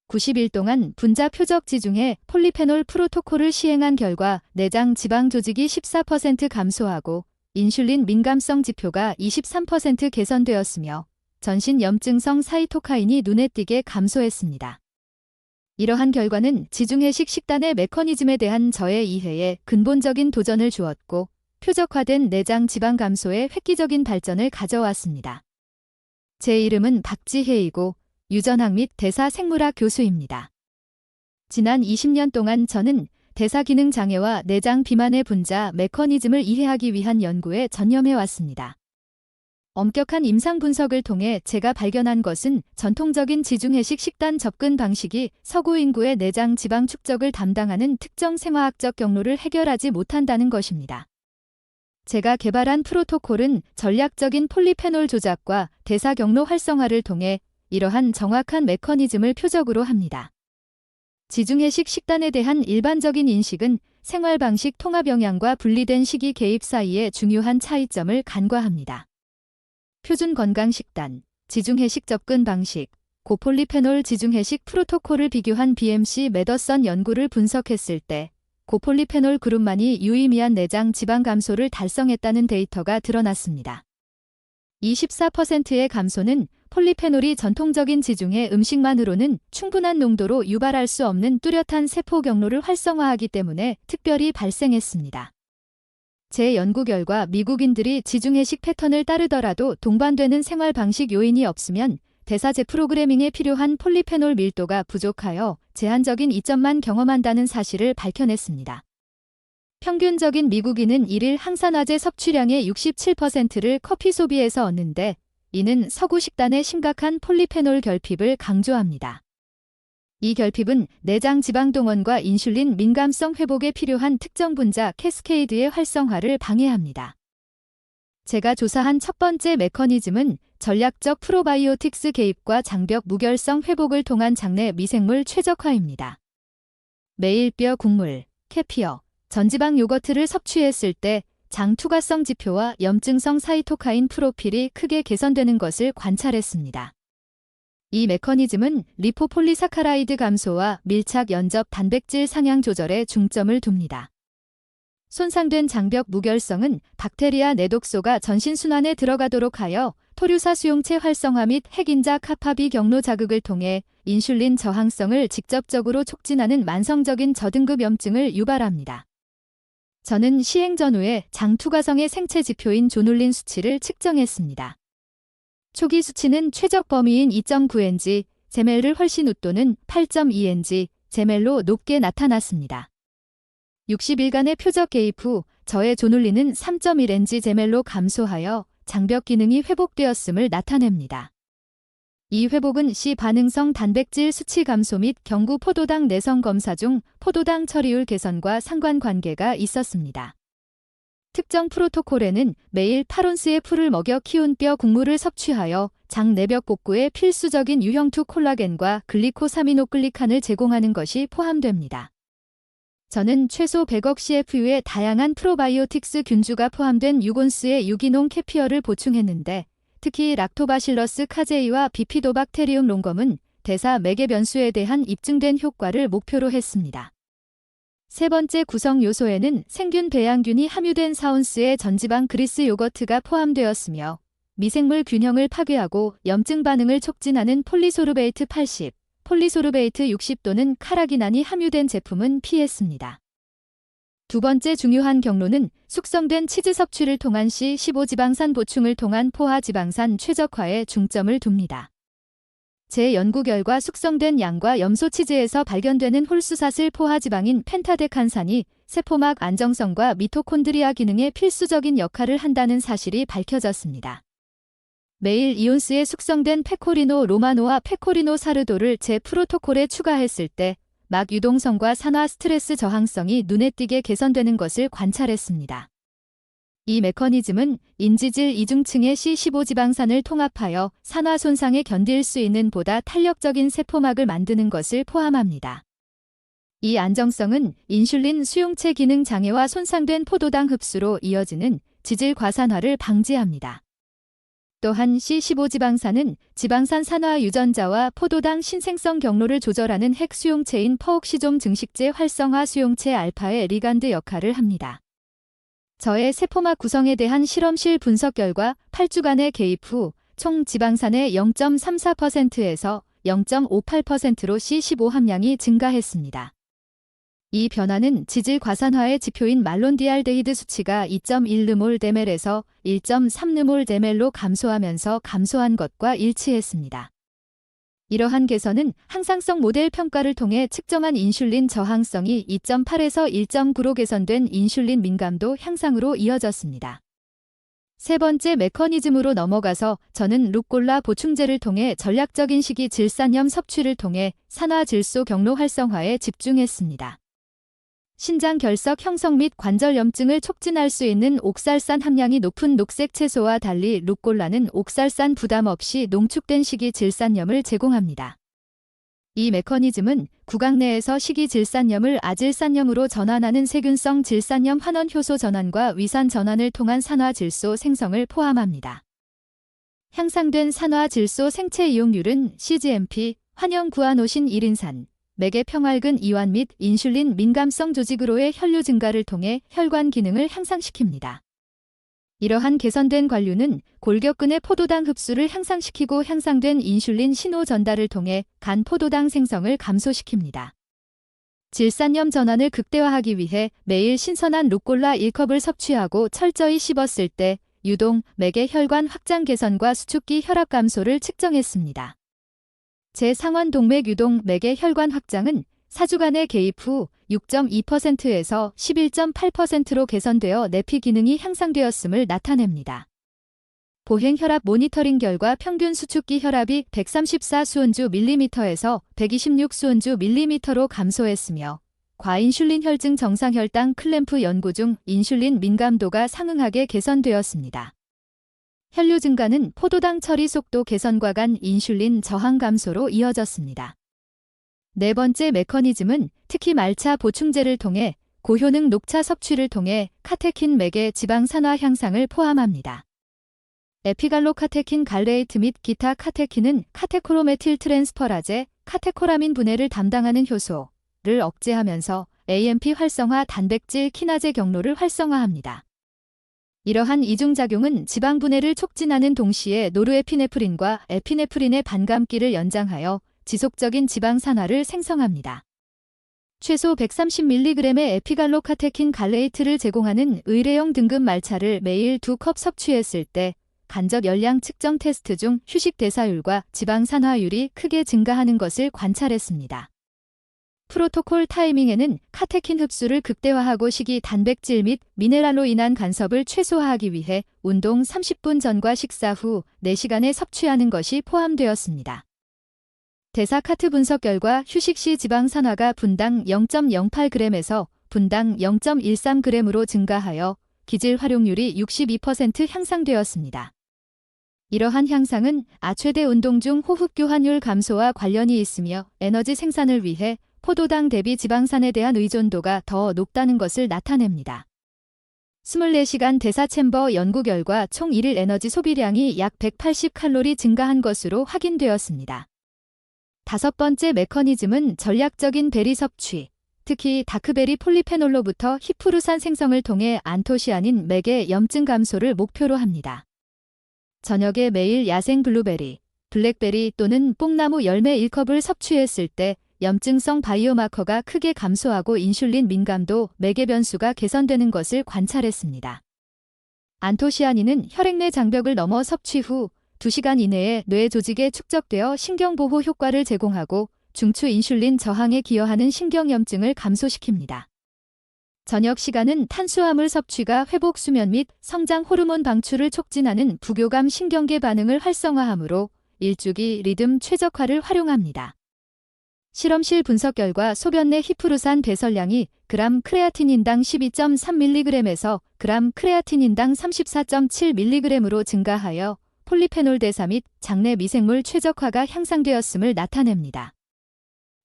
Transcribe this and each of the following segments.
90일 동안 분자 표적 지중해 폴리페놀 프로토콜을 시행한 결과 내장 지방 조직이 14% 감소하고 인슐린 민감성 지표가 23% 개선되었으며 전신 염증성 사이토카인이 눈에 띄게 감소했습니다. 이러한 결과는 지중해식 식단의 메커니즘에 대한 저의 이해에 근본적인 도전을 주었고 표적화된 내장 지방 감소에 획기적인 발전을 가져왔습니다. 제 이름은 박지혜이고 유전학 및 대사생물학 교수입니다. 지난 20년 동안 저는 대사기능 장애와 내장 비만의 분자 메커니즘을 이해하기 위한 연구에 전념해왔습니다. 엄격한 임상 분석을 통해 제가 발견한 것은 전통적인 지중해식 식단 접근 방식이 서구 인구의 내장 지방 축적을 담당하는 특정 생화학적 경로를 해결하지 못한다는 것입니다. 제가 개발한 프로토콜은 전략적인 폴리페놀 조작과 대사 경로 활성화를 통해 이러한 정확한 메커니즘을 표적으로 합니다. 지중해식 식단에 대한 일반적인 인식은 생활 방식 통합 영향과 분리된 식이 개입 사이의 중요한 차이점을 간과합니다. 표준 건강 식단, 지중해식 접근 방식, 고폴리페놀 지중해식 프로토콜을 비교한 BMC 메더선 연구를 분석했을 때 고폴리페놀 그룹만이 유의미한 내장 지방 감소를 달성했다는 데이터가 드러났습니다. 24%의 감소는 폴리페놀이 전통적인 지중해 음식만으로는 충분한 농도로 유발할 수 없는 뚜렷한 세포 경로를 활성화하기 때문에 특별히 발생했습니다. 제 연구 결과 미국인들이 지중해식 패턴을 따르더라도 동반되는 생활 방식 요인이 없으면 대사제 프로그래밍에 필요한 폴리페놀 밀도가 부족하여 제한적인 이점만 경험한다는 사실을 밝혀냈습니다. 평균적인 미국인은 1일 항산화제 섭취량의 67%를 커피 소비에서 얻는데 이는 서구 식단의 심각한 폴리페놀 결핍을 강조합니다. 이 결핍은 내장 지방 동원과 인슐린 민감성 회복에 필요한 특정 분자 캐스케이드의 활성화를 방해합니다. 제가 조사한 첫 번째 메커니즘은 전략적 프로바이오틱스 개입과 장벽 무결성 회복을 통한 장내 미생물 최적화입니다. 매일 뼈 국물, 캐피어, 전지방 요거트를 섭취했을 때 장 투과성 지표와 염증성 사이토카인 프로필이 크게 개선되는 것을 관찰했습니다. 이 메커니즘은 리포폴리사카라이드 감소와 밀착 연접 단백질 상향 조절에 중점을 둡니다. 손상된 장벽 무결성은 박테리아 내독소가 전신순환에 들어가도록 하여 토류사 수용체 활성화 및 핵인자 카파비 경로 자극을 통해 인슐린 저항성을 직접적으로 촉진하는 만성적인 저등급 염증을 유발합니다. 저는 시행 전후에 장 투과성의 생체 지표인 조눌린 수치를 측정했습니다. 초기 수치는 최적 범위인 2.9ng, 제멜을 훨씬 웃도는 8.2ng, 제멜로 높게 나타났습니다. 60일간의 표적 개입 후 저의 조눌린은 3.1ng 제멜로 감소하여 장벽 기능이 회복되었음을 나타냅니다. 이 회복은 C 반응성 단백질 수치 감소 및 경구 포도당 내성 검사 중 포도당 처리율 개선과 상관관계가 있었습니다. 특정 프로토콜에는 매일 8온스의 풀을 먹여 키운 뼈 국물을 섭취하여 장 내벽 복구에 필수적인 유형투 콜라겐과 글리코사미노글리칸을 제공하는 것이 포함됩니다. 저는 최소 100억 CFU의 다양한 프로바이오틱스 균주가 포함된 6온스의 유기농 캐피어를 보충했는데 특히 락토바실러스 카제이와 비피도박테리움 롱검은 대사 매개 변수에 대한 입증된 효과를 목표로 했습니다. 세 번째 구성 요소에는 생균 배양균이 함유된 4온스의 전지방 그리스 요거트가 포함되었으며 미생물 균형을 파괴하고 염증 반응을 촉진하는 폴리소르베이트 80, 폴리소르베이트 60 또는 카라기난이 함유된 제품은 피했습니다. 두 번째 중요한 경로는 숙성된 치즈 섭취를 통한 C15지방산 보충을 통한 포화지방산 최적화에 중점을 둡니다. 제 연구 결과 숙성된 양과 염소 치즈에서 발견되는 홀수사슬 포화지방인 펜타데칸산이 세포막 안정성과 미토콘드리아 기능에 필수적인 역할을 한다는 사실이 밝혀졌습니다. 매일 2온스의 숙성된 페코리노 로마노와 페코리노 사르도를 제 프로토콜에 추가했을 때 막 유동성과 산화 스트레스 저항성이 눈에 띄게 개선되는 것을 관찰했습니다. 이 메커니즘은 인지질 이중층의 C15지방산을 통합하여 산화 손상에 견딜 수 있는 보다 탄력적인 세포막을 만드는 것을 포함합니다. 이 안정성은 인슐린 수용체 기능 장애와 손상된 포도당 흡수로 이어지는 지질 과산화를 방지합니다. 또한 C15지방산은 지방산 산화 유전자와 포도당 신생성 경로를 조절하는 핵 수용체인 퍼옥시좀 증식제 활성화 수용체 알파의 리간드 역할을 합니다. 저의 세포막 구성에 대한 실험실 분석 결과 8주간의 개입 후 총 지방산의 0.34%에서 0.58%로 C15 함량이 증가했습니다. 이 변화는 지질 과산화의 지표인 말론디알데히드 수치가 2.1르몰/dml에서 1.3르몰/dml로 감소하면서 감소한 것과 일치했습니다. 이러한 개선은 항상성 모델 평가를 통해 측정한 인슐린 저항성이 2.8에서 1.9로 개선된 인슐린 민감도 향상으로 이어졌습니다. 세 번째 메커니즘으로 넘어가서 저는 루꼴라 보충제를 통해 전략적인 식이 질산염 섭취를 통해 산화 질소 경로 활성화에 집중했습니다. 신장 결석 형성 및 관절염증을 촉진할 수 있는 옥살산 함량이 높은 녹색 채소와 달리 루꼴라는 옥살산 부담 없이 농축된 식이 질산염을 제공합니다. 이 메커니즘은 구강 내에서 식이 질산염을 아질산염으로 전환하는 세균성 질산염 환원 효소 전환과 위산 전환을 통한 산화 질소 생성을 포함합니다. 향상된 산화 질소 생체 이용률은 cGMP, 환영 구아노신 1인산, 맥의 평활근 이완 및 인슐린 민감성 조직으로의 혈류 증가를 통해 혈관 기능을 향상시킵니다. 이러한 개선된 관류는 골격근의 포도당 흡수를 향상시키고 향상된 인슐린 신호 전달을 통해 간 포도당 생성을 감소시킵니다. 질산염 전환을 극대화하기 위해 매일 신선한 루꼴라 1컵을 섭취하고 철저히 씹었을 때 유동, 맥의 혈관 확장 개선과 수축기 혈압 감소를 측정했습니다. 제 상완 동맥 유동 맥의 혈관 확장은 4주간의 개입 후 6.2%에서 11.8%로 개선되어 내피 기능이 향상되었음을 나타냅니다. 보행 혈압 모니터링 결과 평균 수축기 혈압이 134 수은주 밀리미터에서 126 수은주 밀리미터로 감소했으며 과인슐린 혈증 정상 혈당 클램프 연구 중 인슐린 민감도가 상응하게 개선되었습니다. 혈류 증가는 포도당 처리 속도 개선과 간 인슐린 저항 감소로 이어졌습니다. 네 번째 메커니즘은 특히 말차 보충제를 통해 고효능 녹차 섭취를 통해 카테킨 맥의 지방 산화 향상을 포함합니다. 에피갈로카테킨 갈레이트 및 기타 카테킨은 카테코로메틸 트랜스퍼라제, 카테코라민 분해를 담당하는 효소를 억제하면서 AMP 활성화 단백질 키나제 경로를 활성화합니다. 이러한 이중작용은 지방 분해를 촉진하는 동시에 노르에피네프린과 에피네프린의 반감기를 연장하여 지속적인 지방 산화를 생성합니다. 최소 130mg의 에피갈로카테킨 갈레이트를 제공하는 의뢰용 등급 말차를 매일 2컵 섭취했을 때 간접 열량 측정 테스트 중 휴식 대사율과 지방 산화율이 크게 증가하는 것을 관찰했습니다. 프로토콜 타이밍에는 카테킨 흡수를 극대화하고 식이 단백질 및 미네랄로 인한 간섭을 최소화하기 위해 운동 30분 전과 식사 후 4시간에 섭취하는 것이 포함되었습니다. 데사카트 분석 결과 휴식 시 지방 산화가 분당 0.08g에서 분당 0.13g으로 증가하여 기질 활용률이 62% 향상되었습니다. 이러한 향상은 아최대 운동 중 호흡 교환율 감소와 관련이 있으며 에너지 생산을 위해 포도당 대비 지방산에 대한 의존도가 더 높다는 것을 나타냅니다. 24시간 대사챔버 연구 결과 총 1일 에너지 소비량이 약 180칼로리 증가한 것으로 확인되었습니다. 다섯 번째 메커니즘은 전략적인 베리 섭취, 특히 다크베리 폴리페놀로부터 히프루산 생성을 통해 안토시아닌 맥의 염증 감소를 목표로 합니다. 저녁에 매일 야생 블루베리, 블랙베리 또는 뽕나무 열매 1컵을 섭취했을 때 염증성 바이오마커가 크게 감소하고 인슐린 민감도, 맥의 변수가 개선되는 것을 관찰했습니다. 안토시아닌은 혈액 내 장벽을 넘어 섭취 후 2시간 이내에 뇌 조직에 축적되어 신경보호 효과를 제공하고 중추 인슐린 저항에 기여하는 신경염증을 감소시킵니다. 저녁 시간은 탄수화물 섭취가 회복 수면 및 성장 호르몬 방출을 촉진하는 부교감 신경계 반응을 활성화하므로 일주기 리듬 최적화를 활용합니다. 실험실 분석 결과 소변 내 히프루산 배설량이 그람 크레아틴인당 12.3mg에서 그람 크레아틴인당 34.7mg으로 증가하여 폴리페놀 대사 및 장내 미생물 최적화가 향상되었음을 나타냅니다.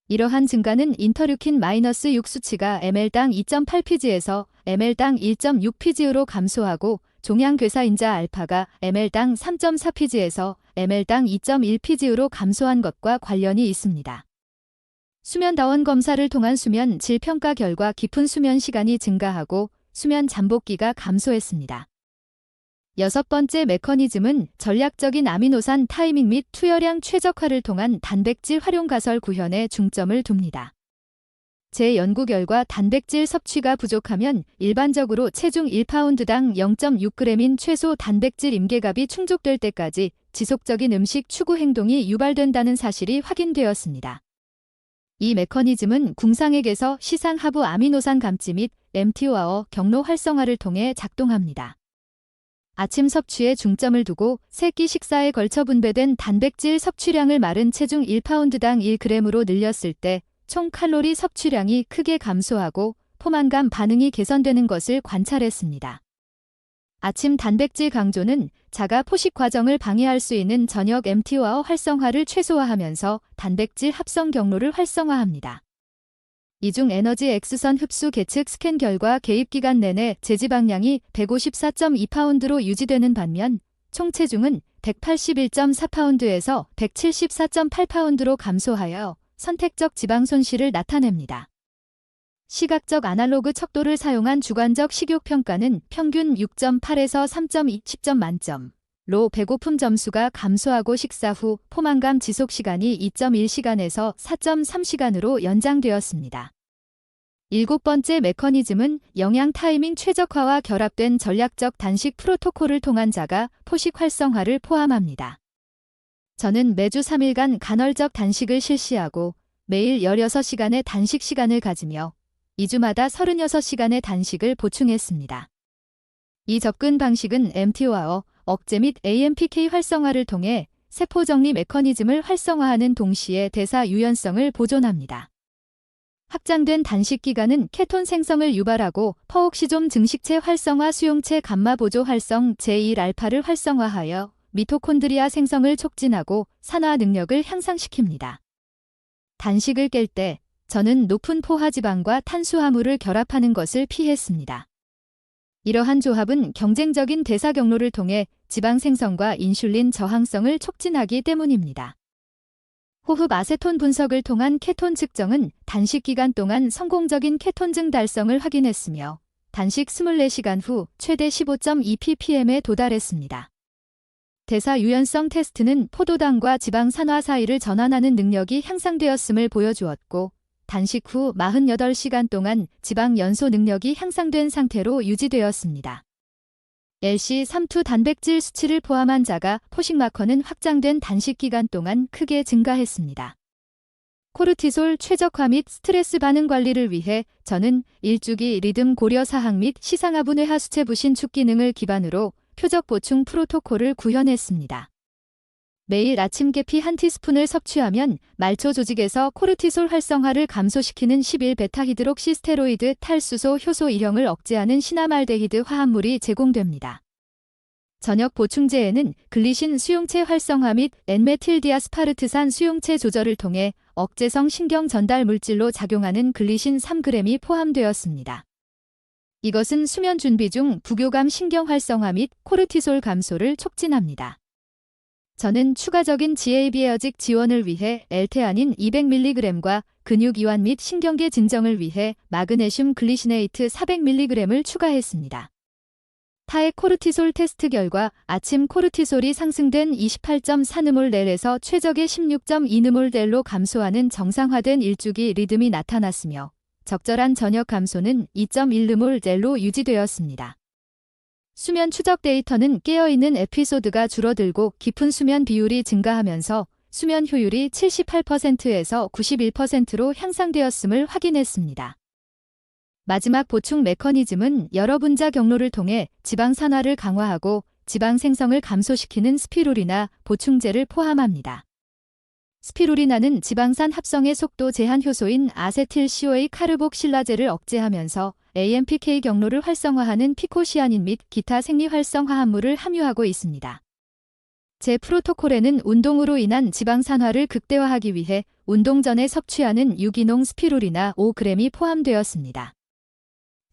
이러한 증가는 인터류킨-6 수치가 ml당 2.8pg에서 ml당 1.6pg로 감소하고 종양괴사인자 알파가 ml당 3.4pg에서 ml당 2.1pg로 감소한 것과 관련이 있습니다. 수면다원 검사를 통한 수면 질 평가 결과 깊은 수면 시간이 증가하고 수면 잠복기가 감소했습니다. 여섯 번째 메커니즘은 전략적인 아미노산 타이밍 및 투여량 최적화를 통한 단백질 활용 가설 구현에 중점을 둡니다. 제 연구 결과 단백질 섭취가 부족하면 일반적으로 체중 1파운드당 0.6g인 최소 단백질 임계값이 충족될 때까지 지속적인 음식 추구 행동이 유발된다는 사실이 확인되었습니다. 이 메커니즘은 궁상액에서 시상 하부 아미노산 감지 및 mTOR 경로 활성화를 통해 작동합니다. 아침 섭취에 중점을 두고 세 끼 식사에 걸쳐 분배된 단백질 섭취량을 마른 체중 1파운드당 1g으로 늘렸을 때 총 칼로리 섭취량이 크게 감소하고 포만감 반응이 개선되는 것을 관찰했습니다. 아침 단백질 강조는 자가 포식 과정을 방해할 수 있는 저녁 mTOR 활성화를 최소화하면서 단백질 합성 경로를 활성화합니다. 이중 에너지 X선 흡수 계측 스캔 결과 개입 기간 내내 제지방량이 154.2파운드로 유지되는 반면 총 체중은 181.4파운드에서 174.8파운드로 감소하여 선택적 지방 손실을 나타냅니다. 시각적 아날로그 척도를 사용한 주관적 식욕 평가는 평균 6.8에서 3.2 10점 만점로 배고픔 점수가 감소하고 식사 후 포만감 지속 시간이 2.1시간에서 4.3시간으로 연장되었습니다. 일곱 번째 메커니즘은 영양 타이밍 최적화와 결합된 전략적 단식 프로토콜을 통한 자가 포식 활성화를 포함합니다. 저는 매주 3일간 간헐적 단식을 실시하고 매일 16시간의 단식 시간을 가지며 2주마다 36시간의 단식을 보충했습니다. 이 접근 방식은 mTOR, 억제 및 AMPK 활성화를 통해 세포 정리 메커니즘을 활성화하는 동시에 대사 유연성을 보존합니다. 확장된 단식 기간은 케톤 생성을 유발하고 퍼옥시존 증식체 활성화 수용체 감마 보조 활성 제1알파를 활성화하여 미토콘드리아 생성을 촉진하고 산화 능력을 향상시킵니다. 단식을 깰 때 저는 높은 포화지방과 탄수화물을 결합하는 것을 피했습니다. 이러한 조합은 경쟁적인 대사 경로를 통해 지방 생성과 인슐린 저항성을 촉진하기 때문입니다. 호흡 아세톤 분석을 통한 케톤 측정은 단식 기간 동안 성공적인 케톤증 달성을 확인했으며 단식 24시간 후 최대 15.2ppm에 도달했습니다. 대사 유연성 테스트는 포도당과 지방 산화 사이를 전환하는 능력이 향상되었음을 보여주었고 단식 후 48시간 동안 지방 연소 능력이 향상된 상태로 유지되었습니다. LC3-2 단백질 수치를 포함한 자가 포식 마커는 확장된 단식 기간 동안 크게 증가했습니다. 코르티솔 최적화 및 스트레스 반응 관리를 위해 저는 일주기 리듬 고려 사항 및 시상하분해 하수체 부신 축 기능을 기반으로 표적 보충 프로토콜을 구현했습니다. 매일 아침 계피 1티스푼을 섭취하면 말초 조직에서 코르티솔 활성화를 감소시키는 11베타히드록시스테로이드 탈수소 효소 1형을 억제하는 시나말데히드 화합물이 제공됩니다. 저녁 보충제에는 글리신 수용체 활성화 및 N메틸디아스파르트산 수용체 조절을 통해 억제성 신경 전달 물질로 작용하는 글리신 3g이 포함되었습니다. 이것은 수면 준비 중 부교감 신경 활성화 및 코르티솔 감소를 촉진합니다. 저는 추가적인 GAB에어직 지원을 위해 L테아닌 200mg과 근육 이완 및 신경계 진정을 위해 마그네슘 글리시네이트 400mg을 추가했습니다. 타의 코르티솔 테스트 결과 아침 코르티솔이 상승된 28.4느몰렐에서 최적의 16.2느몰렐로 감소하는 정상화된 일주기 리듬이 나타났으며 적절한 저녁 감소는 2.1느몰렐로 유지되었습니다. 수면 추적 데이터는 깨어있는 에피소드가 줄어들고 깊은 수면 비율이 증가하면서 수면 효율이 78%에서 91%로 향상되었음을 확인했습니다. 마지막 보충 메커니즘은 여러 분자 경로를 통해 지방 산화를 강화하고 지방 생성을 감소시키는 스피루리나 보충제를 포함합니다. 스피루리나는 지방산 합성의 속도 제한 효소인 아세틸CoA 카르복실라제를 억제하면서 AMPK 경로를 활성화하는 피코시아닌 및 기타 생리활성 화합물을 함유하고 있습니다. 제 프로토콜에는 운동으로 인한 지방 산화를 극대화하기 위해 운동 전에 섭취하는 유기농 스피루리나 5g이 포함되었습니다.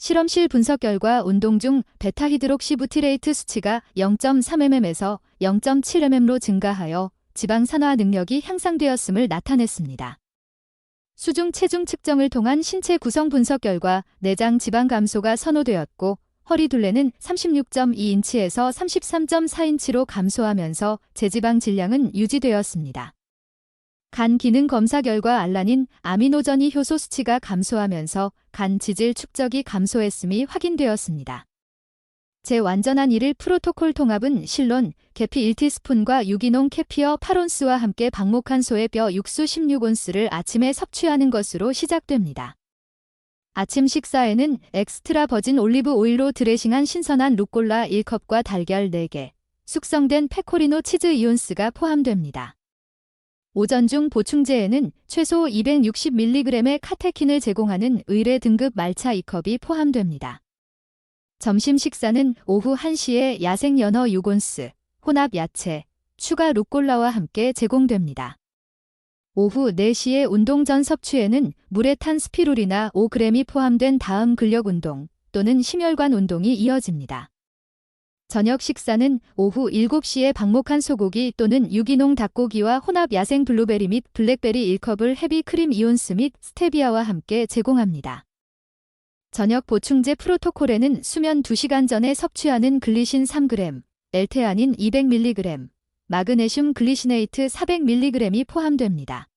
실험실 분석 결과 운동 중 베타히드록시부티레이트 수치가 0.3mm에서 0.7mm로 증가하여 지방 산화 능력이 향상되었음을 나타냈습니다. 수중 체중 측정을 통한 신체 구성 분석 결과 내장 지방 감소가 선호되었고 허리 둘레는 36.2인치에서 33.4인치로 감소하면서 제지방 질량은 유지되었습니다. 간 기능 검사 결과 알라닌, 아미노전이 효소 수치가 감소하면서 간 지질 축적이 감소했음이 확인되었습니다. 제완전한 1일 프로토콜 통합은 실론, 계피 1티스푼과 유기농 캐피어 8온스와 함께 방목한 소의 뼈 육수 16온스를 아침에 섭취하는 것으로 시작됩니다. 아침 식사에는 엑스트라 버진 올리브 오일로 드레싱한 신선한 루꼴라 1컵과 달걀 4개, 숙성된 페코리노 치즈 2온스가 포함됩니다. 오전 중 보충제에는 최소 260mg의 카테킨을 제공하는 의뢰 등급 말차 2컵이 포함됩니다. 점심 식사는 오후 1시에 야생 연어 6온스, 혼합 야채, 추가 루꼴라와 함께 제공됩니다. 오후 4시에 운동 전 섭취에는 물에 탄 스피루리나 5g이 포함된 다음 근력 운동 또는 심혈관 운동이 이어집니다. 저녁 식사는 오후 7시에 방목한 소고기 또는 유기농 닭고기와 혼합 야생 블루베리 및 블랙베리 1컵을 헤비크림 2온스 및 스테비아와 함께 제공합니다. 저녁 보충제 프로토콜에는 수면 2시간 전에 섭취하는 글리신 3g, L테아닌 200mg, 마그네슘 글리시네이트 400mg이 포함됩니다.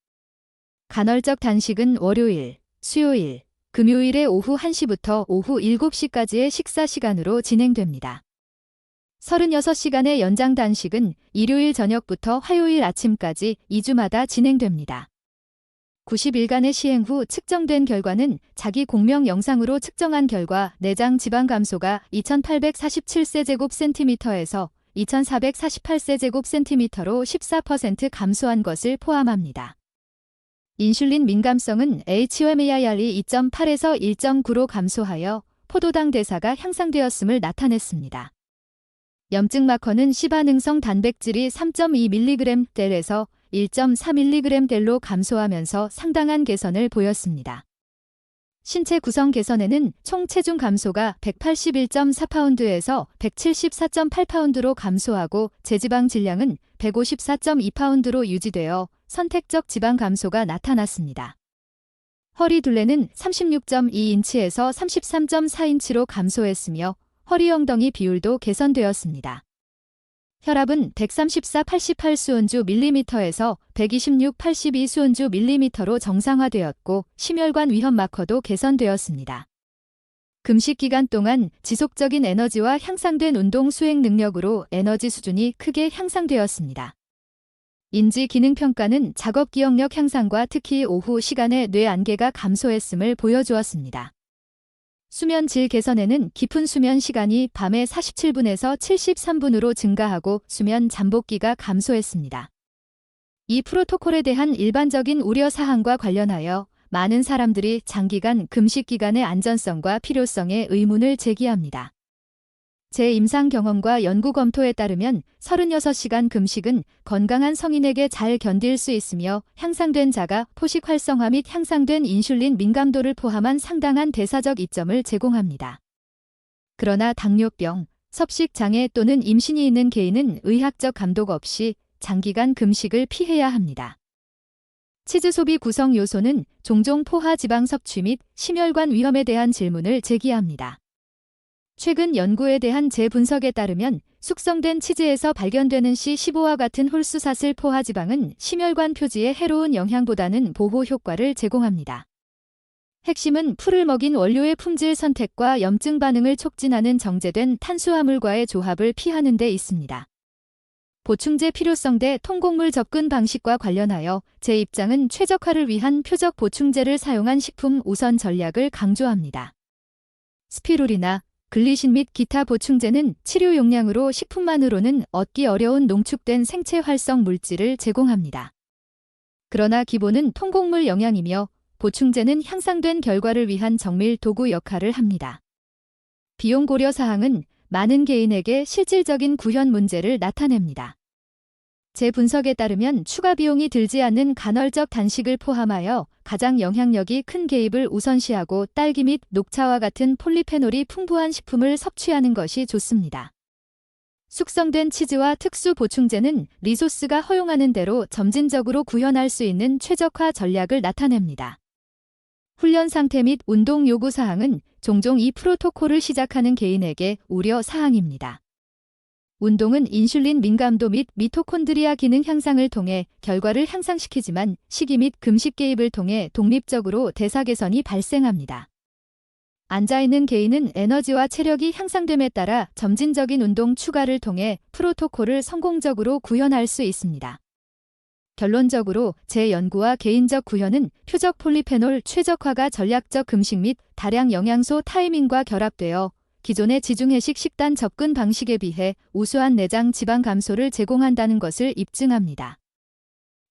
간헐적 단식은 월요일, 수요일, 금요일의 오후 1시부터 오후 7시까지의 식사 시간으로 진행됩니다. 36시간의 연장 단식은 일요일 저녁부터 화요일 아침까지 2주마다 진행됩니다. 90일간의 시행 후 측정된 결과는 자기 공명 영상으로 측정한 결과 내장 지방 감소가 2847세제곱센티미터에서 2448세제곱센티미터로 14% 감소한 것을 포함합니다. 인슐린 민감성은 HOMAIR이 2.8에서 1.9로 감소하여 포도당 대사가 향상되었음을 나타냈습니다. 염증 마커는 시반응성 단백질이 3.2mg/델에서 1.4mg/델로 감소하면서 상당한 개선을 보였습니다. 신체 구성 개선에는 총 체중 감소가 181.4파운드에서 174.8파운드로 감소하고 제지방 질량은 154.2파운드로 유지되어 선택적 지방 감소가 나타났습니다. 허리 둘레는 36.2인치에서 33.4인치로 감소했으며 허리 엉덩이 비율도 개선되었습니다. 혈압은 134-88 수온주 밀리미터에서 126-82 수온주 밀리미터로 정상화되었고 심혈관 위험 마커도 개선되었습니다. 금식 기간 동안 지속적인 에너지와 향상된 운동 수행 능력으로 에너지 수준이 크게 향상되었습니다. 인지 기능 평가는 작업 기억력 향상과 특히 오후 시간에 뇌 안개가 감소했음을 보여주었습니다. 수면 질 개선에는 깊은 수면 시간이 밤에 47분에서 73분으로 증가하고 수면 잠복기가 감소했습니다. 이 프로토콜에 대한 일반적인 우려 사항과 관련하여 많은 사람들이 장기간 금식 기간의 안전성과 필요성에 의문을 제기합니다. 제 임상 경험과 연구 검토에 따르면 36시간 금식은 건강한 성인에게 잘 견딜 수 있으며 향상된 자가 포식 활성화 및 향상된 인슐린 민감도를 포함한 상당한 대사적 이점을 제공합니다. 그러나 당뇨병, 섭식 장애 또는 임신이 있는 개인은 의학적 감독 없이 장기간 금식을 피해야 합니다. 치즈 소비 구성 요소는 종종 포화 지방 섭취 및 심혈관 위험에 대한 질문을 제기합니다. 최근 연구에 대한 재분석에 따르면 숙성된 치즈에서 발견되는 C15와 같은 홀수사슬 포화지방은 심혈관 표지에 해로운 영향보다는 보호 효과를 제공합니다. 핵심은 풀을 먹인 원료의 품질 선택과 염증 반응을 촉진하는 정제된 탄수화물과의 조합을 피하는 데 있습니다. 보충제 필요성 대 통곡물 접근 방식과 관련하여 제 입장은 최적화를 위한 표적 보충제를 사용한 식품 우선 전략을 강조합니다. 스피루리나 글리신 및 기타 보충제는 치료 용량으로 식품만으로는 얻기 어려운 농축된 생체 활성 물질을 제공합니다. 그러나 기본은 통곡물 영양이며 보충제는 향상된 결과를 위한 정밀 도구 역할을 합니다. 비용 고려 사항은 많은 개인에게 실질적인 구현 문제를 나타냅니다. 제 분석에 따르면 추가 비용이 들지 않는 간헐적 단식을 포함하여 가장 영향력이 큰 개입을 우선시하고 딸기 및 녹차와 같은 폴리페놀이 풍부한 식품을 섭취하는 것이 좋습니다. 숙성된 치즈와 특수 보충제는 리소스가 허용하는 대로 점진적으로 구현할 수 있는 최적화 전략을 나타냅니다. 훈련 상태 및 운동 요구 사항은 종종 이 프로토콜을 시작하는 개인에게 우려 사항입니다. 운동은 인슐린 민감도 및 미토콘드리아 기능 향상을 통해 결과를 향상시키지만 식이 및 금식 개입을 통해 독립적으로 대사 개선이 발생합니다. 앉아있는 개인은 에너지와 체력이 향상됨에 따라 점진적인 운동 추가를 통해 프로토콜을 성공적으로 구현할 수 있습니다. 결론적으로 제 연구와 개인적 구현은 표적 폴리페놀 최적화가 전략적 금식 및 다량 영양소 타이밍과 결합되어 기존의 지중해식 식단 접근 방식에 비해 우수한 내장 지방 감소를 제공한다는 것을 입증합니다.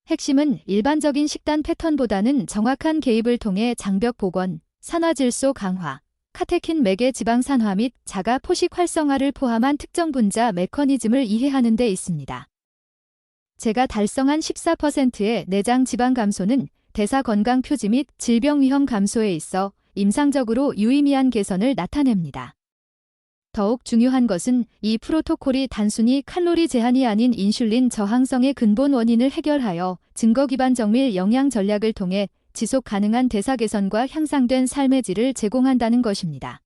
핵심은 일반적인 식단 패턴보다는 정확한 개입을 통해 장벽 복원, 산화질소 강화, 카테킨 매개 지방 산화 및 자가 포식 활성화를 포함한 특정 분자 메커니즘을 이해하는 데 있습니다. 제가 달성한 14%의 내장 지방 감소는 대사 건강 표지 및 질병 위험 감소에 있어 임상적으로 유의미한 개선을 나타냅니다. 더욱 중요한 것은 이 프로토콜이 단순히 칼로리 제한이 아닌 인슐린 저항성의 근본 원인을 해결하여 증거 기반 정밀 영양 전략을 통해 지속 가능한 대사 개선과 향상된 삶의 질을 제공한다는 것입니다.